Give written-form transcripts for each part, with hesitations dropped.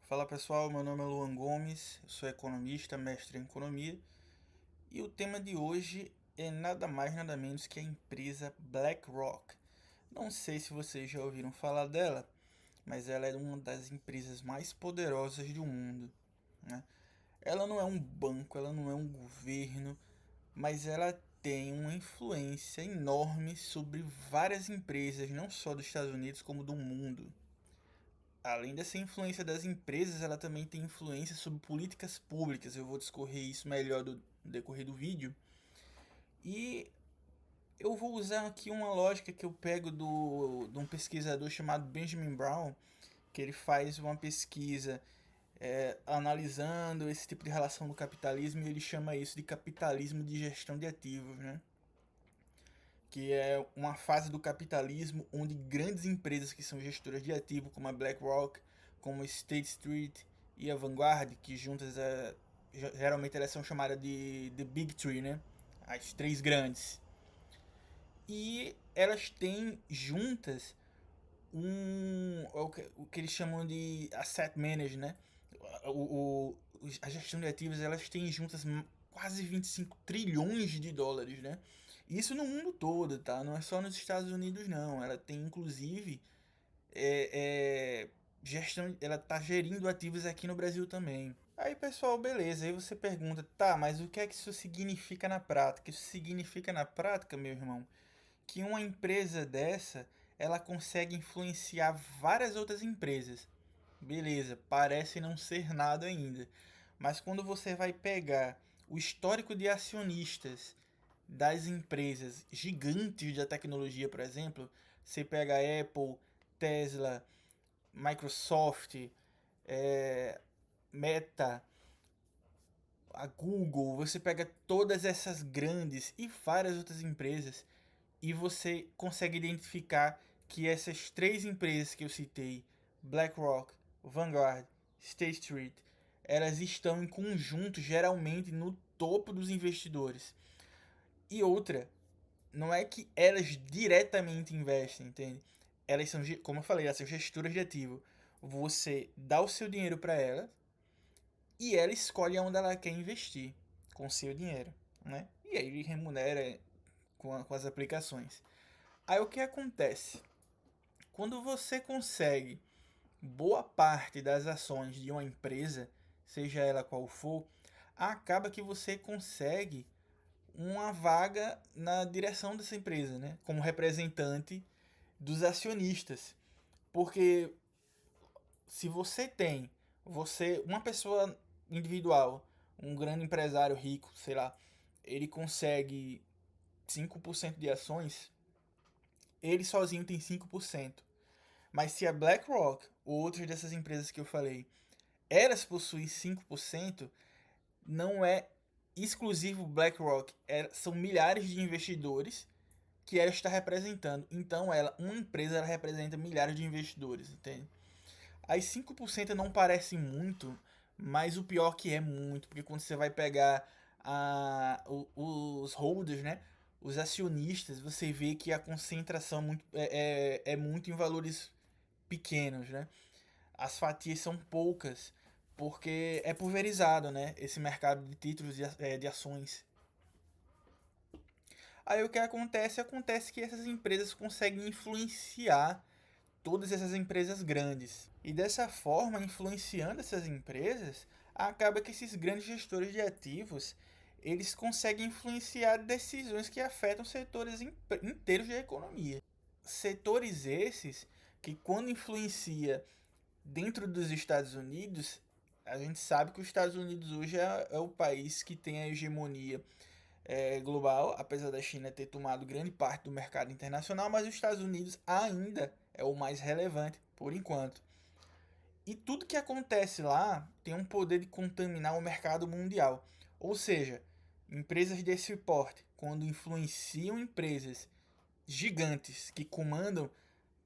Fala pessoal, meu nome é Luan Gomes, eu sou economista, mestre em economia e o tema de hoje é nada mais nada menos que a empresa BlackRock. Não sei se vocês já ouviram falar dela, mas ela é uma das empresas mais poderosas do mundo, né? Ela não é um banco, ela não é um governo, mas ela tem uma influência enorme sobre várias empresas, não só dos Estados Unidos, como do mundo. Além dessa influência das empresas, ela também tem influência sobre políticas públicas. Eu vou discorrer isso melhor no decorrer do vídeo. E eu vou usar aqui uma lógica que eu pego de um pesquisador chamado Benjamin Brown, que ele faz uma pesquisa analisando esse tipo de relação do capitalismo e ele chama isso de capitalismo de gestão de ativos, né? Que é uma fase do capitalismo onde grandes empresas que são gestoras de ativo, como a BlackRock, como a State Street e a Vanguard, que juntas geralmente elas são chamadas de The Big Three, né? As três grandes. E elas têm juntas o que eles chamam de asset management, né? A gestão de ativos elas têm juntas quase 25 trilhões de dólares, né? Isso no mundo todo, tá? Não é só nos Estados Unidos, não. Ela tem inclusive gestão, ela tá gerindo ativos aqui no Brasil também. Aí pessoal, beleza. Aí você pergunta, tá, mas o que é que isso significa na prática? Isso significa na prática, meu irmão, que uma empresa dessa ela consegue influenciar várias outras empresas. Beleza, parece não ser nada ainda, mas quando você vai pegar o histórico de acionistas das empresas gigantes da tecnologia, por exemplo, você pega a Apple, Tesla, Microsoft, Meta, a Google, você pega todas essas grandes e várias outras empresas e você consegue identificar que essas três empresas que eu citei, BlackRock, Vanguard, State Street, elas estão em conjunto geralmente no topo dos investidores. E outra, não é que elas diretamente investem, entende? Elas são, como eu falei, elas são gestoras de ativo. Você dá o seu dinheiro para elas e ela escolhe onde ela quer investir com o seu dinheiro, né? E aí ele remunera com as aplicações. Aí o que acontece? Quando você consegue boa parte das ações de uma empresa, seja ela qual for, acaba que você consegue uma vaga na direção dessa empresa, né? Como representante dos acionistas. Porque se você tem, uma pessoa individual, um grande empresário rico, sei lá, ele consegue 5% de ações, ele sozinho tem 5%. Mas se a BlackRock ou outras dessas empresas que eu falei, elas possuem 5%, não é exclusivo BlackRock, são milhares de investidores que ela está representando. Então, uma empresa ela representa milhares de investidores, entende? As 5% não parecem muito, mas o pior que é muito, porque quando você vai pegar os holders, né? Os acionistas, você vê que a concentração é muito em valores pequenos, né? As fatias são poucas, porque é pulverizado, né? Esse mercado de títulos de ações. Aí o que acontece? Acontece que essas empresas conseguem influenciar todas essas empresas grandes. E dessa forma, influenciando essas empresas, acaba que esses grandes gestores de ativos, eles conseguem influenciar decisões que afetam setores inteiros da economia. Setores esses que quando influencia dentro dos Estados Unidos, a gente sabe que os Estados Unidos hoje é o país que tem a hegemonia global, apesar da China ter tomado grande parte do mercado internacional, mas os Estados Unidos ainda é o mais relevante por enquanto. E tudo que acontece lá tem um poder de contaminar o mercado mundial. Ou seja, empresas desse porte, quando influenciam empresas gigantes que comandam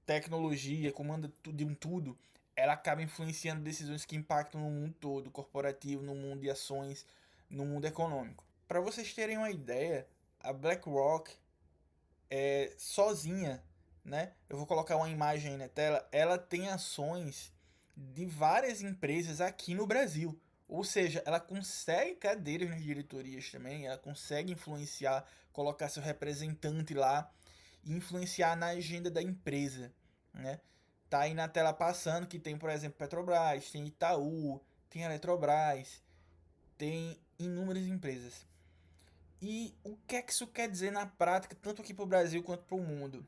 tecnologia, comanda tudo de um tudo, ela acaba influenciando decisões que impactam no mundo todo, corporativo, no mundo de ações, no mundo econômico. Para vocês terem uma ideia, a BlackRock sozinha, né? Eu vou colocar uma imagem aí na tela. Ela tem ações de várias empresas aqui no Brasil. Ou seja, ela consegue cadeiras nas diretorias também, ela consegue influenciar, colocar seu representante lá e influenciar na agenda da empresa, né? Tá aí na tela passando que tem, por exemplo, Petrobras, tem Itaú, tem Eletrobras, tem inúmeras empresas. E o que é que isso quer dizer na prática, tanto aqui para o Brasil quanto para o mundo?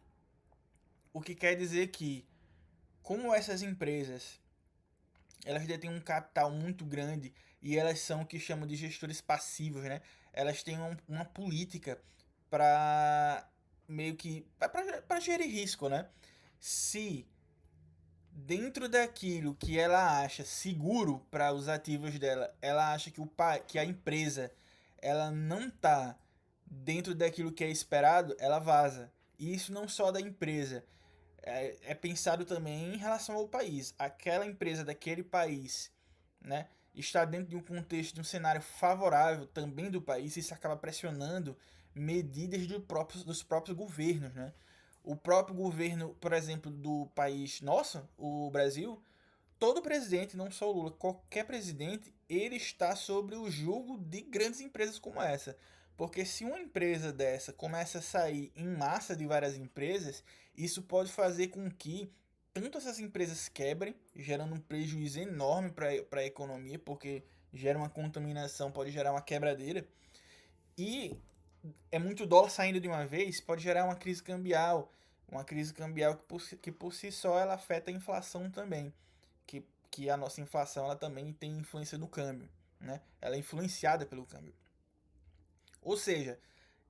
O que quer dizer que, como essas empresas elas detêm um capital muito grande e elas são o que chamam de gestores passivos, né? Elas têm uma política para meio que para gerir risco, né? Se dentro daquilo que ela acha seguro para os ativos dela, ela acha que a empresa ela não tá dentro daquilo que é esperado, ela vaza. E isso não só da empresa, é pensado também em relação ao país. Aquela empresa daquele país, né, está dentro de um contexto, de um cenário favorável também do país, e isso acaba pressionando medidas dos próprios governos, né? O próprio governo, por exemplo, do país nosso, o Brasil, todo presidente, não só o Lula, qualquer presidente, ele está sobre o jugo de grandes empresas como essa. Porque se uma empresa dessa começa a sair em massa de várias empresas, isso pode fazer com que tanto essas empresas quebrem, gerando um prejuízo enorme para a economia, porque gera uma contaminação, pode gerar uma quebradeira. E é muito dólar saindo de uma vez, pode gerar uma crise cambial que por si só ela afeta a inflação também, que a nossa inflação ela também tem influência no câmbio, né? Ela é influenciada pelo câmbio. Ou seja,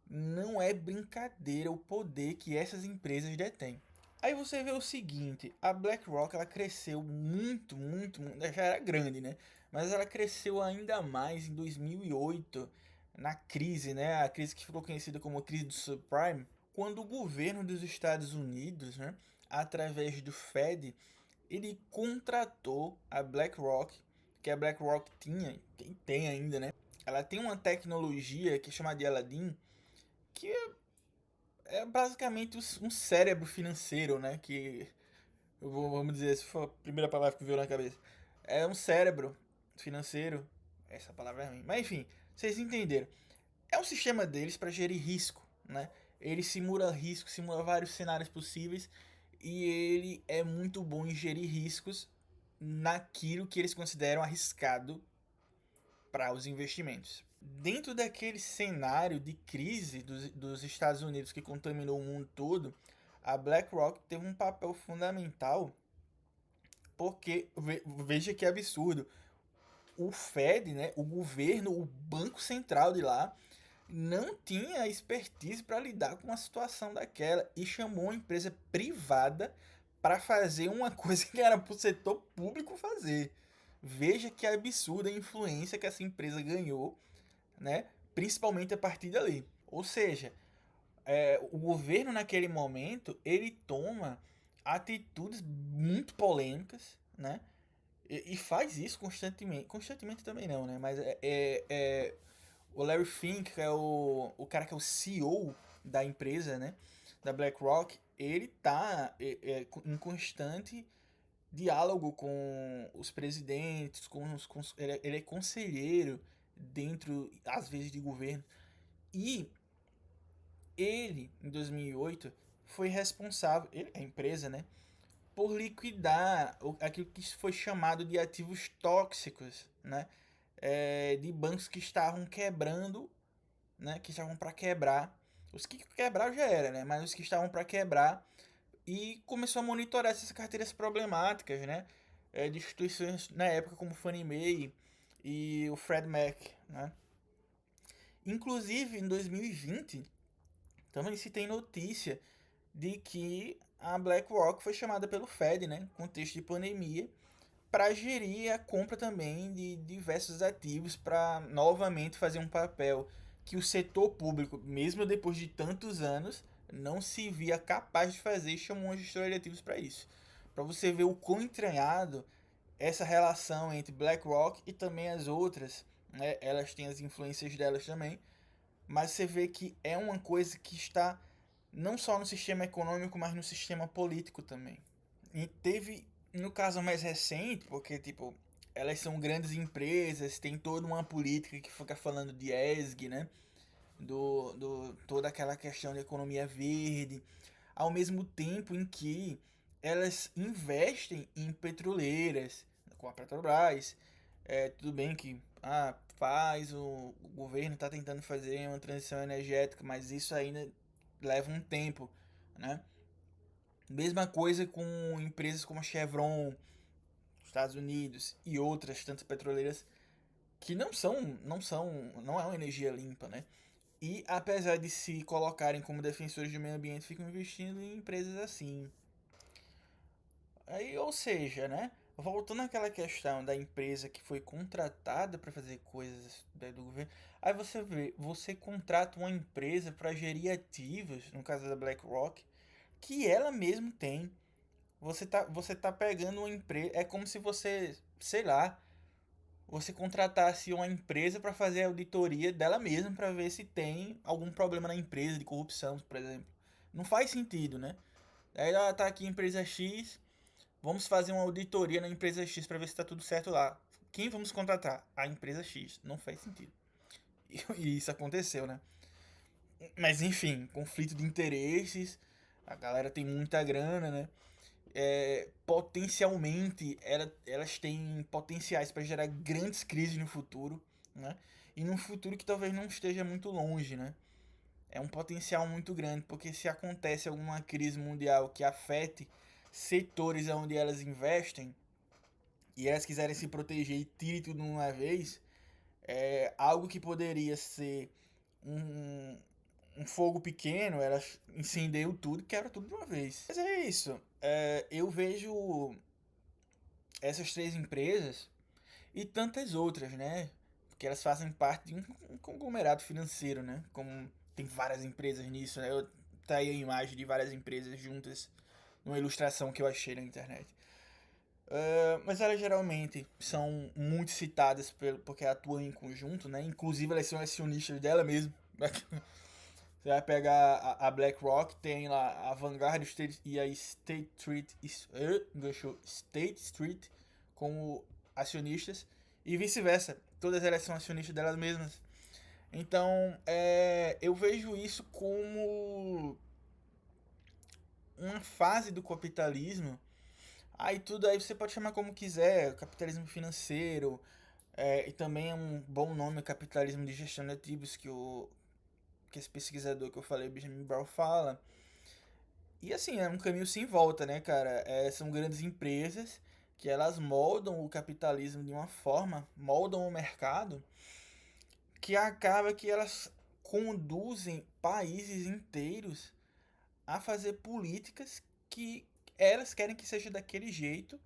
não é brincadeira o poder que essas empresas detêm. Aí você vê o seguinte, a BlackRock ela cresceu muito, já era grande, né? Mas ela cresceu ainda mais em 2008, na crise, né? A crise que ficou conhecida como a crise do subprime, quando o governo dos Estados Unidos, né, através do Fed, ele contratou a BlackRock, que a BlackRock tinha, tem ainda, né? Ela tem uma tecnologia que é chamada de Aladdin, que é basicamente um cérebro financeiro, né? Que vamos dizer, se for a primeira palavra que veio na cabeça. É um cérebro financeiro. Essa palavra é ruim. Mas enfim, vocês entenderam. É um sistema deles para gerir risco, né? Ele simula risco, simula vários cenários possíveis e ele é muito bom em gerir riscos naquilo que eles consideram arriscado para os investimentos. Dentro daquele cenário de crise dos Estados Unidos que contaminou o mundo todo, a BlackRock teve um papel fundamental porque, veja que absurdo, o Fed, né, o governo, o Banco Central de lá, não tinha expertise para lidar com uma situação daquela e chamou uma empresa privada para fazer uma coisa que era para o setor público fazer. Veja que absurda a influência que essa empresa ganhou, né? Principalmente a partir dali. Ou seja, o governo naquele momento ele toma atitudes muito polêmicas, né? E faz isso constantemente. Constantemente também não, né? Mas o Larry Fink, que é o cara que é o CEO da empresa, né? Da BlackRock, ele tá em constante diálogo com os presidentes, ele é conselheiro dentro, às vezes, de governo. E ele, em 2008, foi responsável, ele, a empresa, né? Por liquidar aquilo que foi chamado de ativos tóxicos, né? De bancos que estavam quebrando, né? Que estavam para quebrar. Os que quebraram já era, né? Mas os que estavam para quebrar e começou a monitorar essas carteiras problemáticas, né? De instituições na época como Fannie Mae e o Fred Mac, né? Inclusive em 2020 também se tem notícia de que a BlackRock foi chamada pelo Fed, né, contexto de pandemia, para gerir a compra também de diversos ativos para novamente fazer um papel que o setor público, mesmo depois de tantos anos, não se via capaz de fazer e chamou uma gestora de ativos para isso. Para você ver o quão entranhado essa relação entre BlackRock e também as outras, né, elas têm as influências delas também, mas você vê que é uma coisa que está não só no sistema econômico, mas no sistema político também. E teve No caso mais recente, porque, tipo, elas são grandes empresas, tem toda uma política que fica falando de ESG, né? Toda aquela questão de economia verde, ao mesmo tempo em que elas investem em petroleiras, com a Petrobras. Tudo bem que o governo está tentando fazer uma transição energética, mas isso ainda leva um tempo, né? Mesma coisa com empresas como a Chevron, Estados Unidos e outras tantas petroleiras que não é uma energia limpa, né? E apesar de se colocarem como defensores do meio ambiente, ficam investindo em empresas assim. Aí, ou seja, né? Voltando àquela questão da empresa que foi contratada para fazer coisas do governo, aí você vê, você contrata uma empresa para gerir ativos, no caso da BlackRock, que ela mesmo tem. Você tá pegando uma empresa, é como se você, sei lá, você contratasse uma empresa para fazer a auditoria dela mesma para ver se tem algum problema na empresa de corrupção, por exemplo. Não faz sentido, né? Aí ela tá aqui empresa X, vamos fazer uma auditoria na empresa X para ver se tá tudo certo lá. Quem vamos contratar? A empresa X. Não faz sentido. E isso aconteceu, né? Mas enfim, conflito de interesses. A galera tem muita grana, né? Potencialmente elas têm potenciais para gerar grandes crises no futuro, né? E num futuro que talvez não esteja muito longe, né? É um potencial muito grande, porque se acontece alguma crise mundial que afete setores onde elas investem e elas quiserem se proteger e tire tudo de uma vez, algo que poderia ser um, um fogo pequeno, elas incendiam tudo e quebra tudo de uma vez. Mas é isso. Eu vejo essas três empresas e tantas outras, né? Porque elas fazem parte de um conglomerado financeiro, né? Como tem várias empresas nisso, né? Tá aí a imagem de várias empresas juntas numa ilustração que eu achei na internet. Mas elas geralmente são muito citadas porque atuam em conjunto, né? Inclusive elas são acionistas dela mesmo. Você vai pegar a BlackRock, tem lá a Vanguard State e a State Street, State Street como acionistas e vice-versa. Todas elas são acionistas delas mesmas. Então, eu vejo isso como uma fase do capitalismo. Aí tudo aí você pode chamar como quiser, capitalismo financeiro, e também é um bom nome, capitalismo de gestão de ativos, que esse pesquisador que eu falei, Benjamin Brown, fala. E assim, é um caminho sem volta, né, cara? São grandes empresas que elas moldam o capitalismo de uma forma, moldam o mercado, que acaba que elas conduzem países inteiros a fazer políticas que elas querem que seja daquele jeito,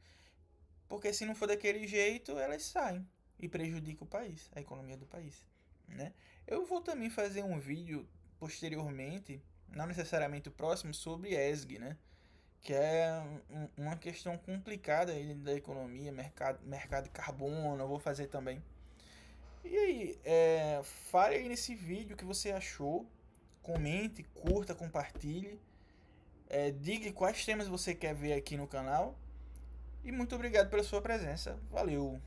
porque se não for daquele jeito, elas saem e prejudicam o país, a economia do país, né? Eu vou também fazer um vídeo posteriormente, não necessariamente o próximo, sobre ESG, né? Que é uma questão complicada aí da economia, mercado de carbono, eu vou fazer também. E aí, fale aí nesse vídeo o que você achou, comente, curta, compartilhe, diga quais temas você quer ver aqui no canal. E muito obrigado pela sua presença. Valeu!